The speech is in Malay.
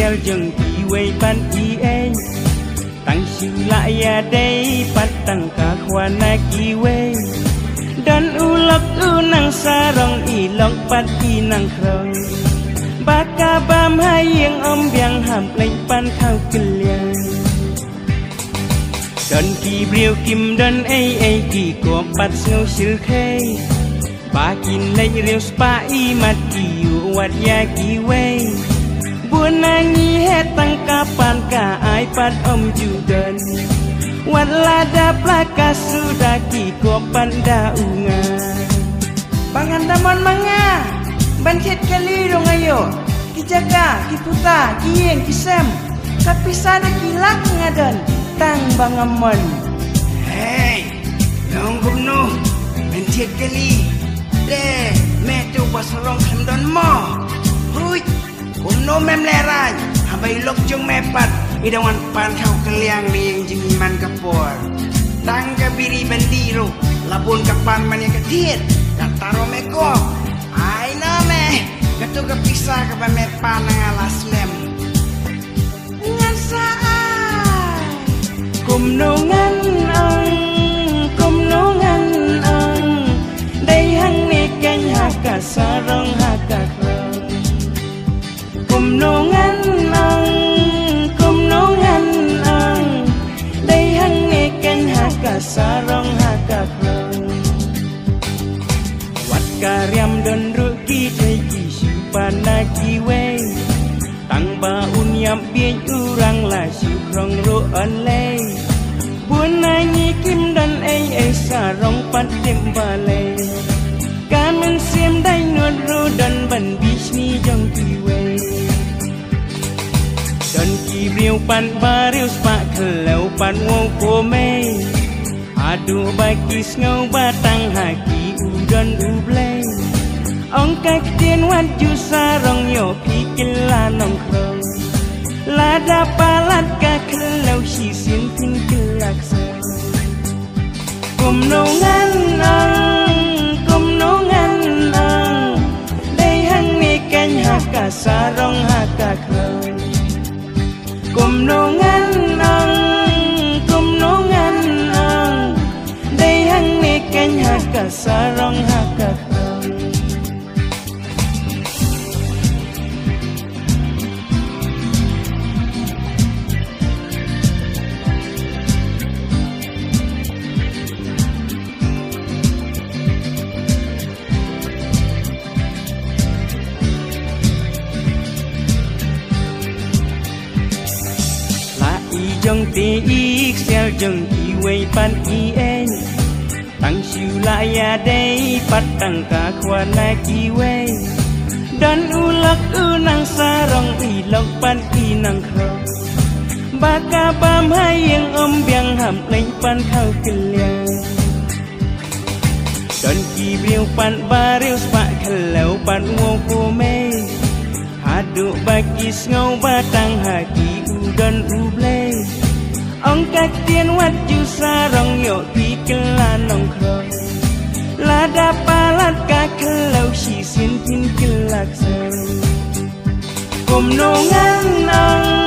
xeo dừng kỳ quay ban y ê tăng siêu lại ya đây bắt tăng cả khoa na kỳ quay dan ulak nang sarong ilok pat inang krong baka bam hayang biang ham leng pan khau keliang dan ki briêu kim dan ai ki ko pat ngau sil khe ba kin lei riêu spa i mat ki wat ya ki we buồn nangi he tăng kapan ka ai pat ju dan wat lada plaka sudah ki ko panda unga pangandaman manga banket kali dong ayo kijaga kiputa kiyeng kisem kapisada kilak ngadan tang bangamon hey dong gumno banket kali de metu basarong kandon mo huy gumno mem lerai habai lok jong mepat idawan pan kau keliang ni jing man kapor tang kabiri bandiro labun kapan man yang ketiet kataro meko ai na me katu kapisa ka ba me pan ng alas lem ngan saay kumnungan ang day hang ni kany haka sarong haka krong kumnungan ang day hang ni kany haka sarong haka krong wat karyam don ruki day panaki we tang ba unyam bien urang la siu krong ro an le buồn nangi kim dan ai sarong pat tim bale kamen sim dai nuan ro dan ban bisni jong ki we dan ki riu pan bariu spa khlau pan wo ko me adu baki ngau batang haki udan uble ông cách tiên wat ju sarong yo pikil la nong krong la da palat ka khlau si sin tin kilak sa kumnungan ang day hang ni kany haka sarong haka krong kumnungan ang day hang ni kany haka sarong haka krong dòng tì ik xeo dòng ki wei pan i en tăng siu la ya đây pat tăng ka khoa na ki wei dan ulak nang sarong ilok pan i nang krong baka bam hayang biang ham leng pan khau keliang dan ki briu pan bariu spa khlau pan wo ko me hadu bagi ngau batang haki udan uble ông cách tiên wat ju sarong yo pikela nong krong la da palat ka khlau si sin tin kilak sa kumnungan ang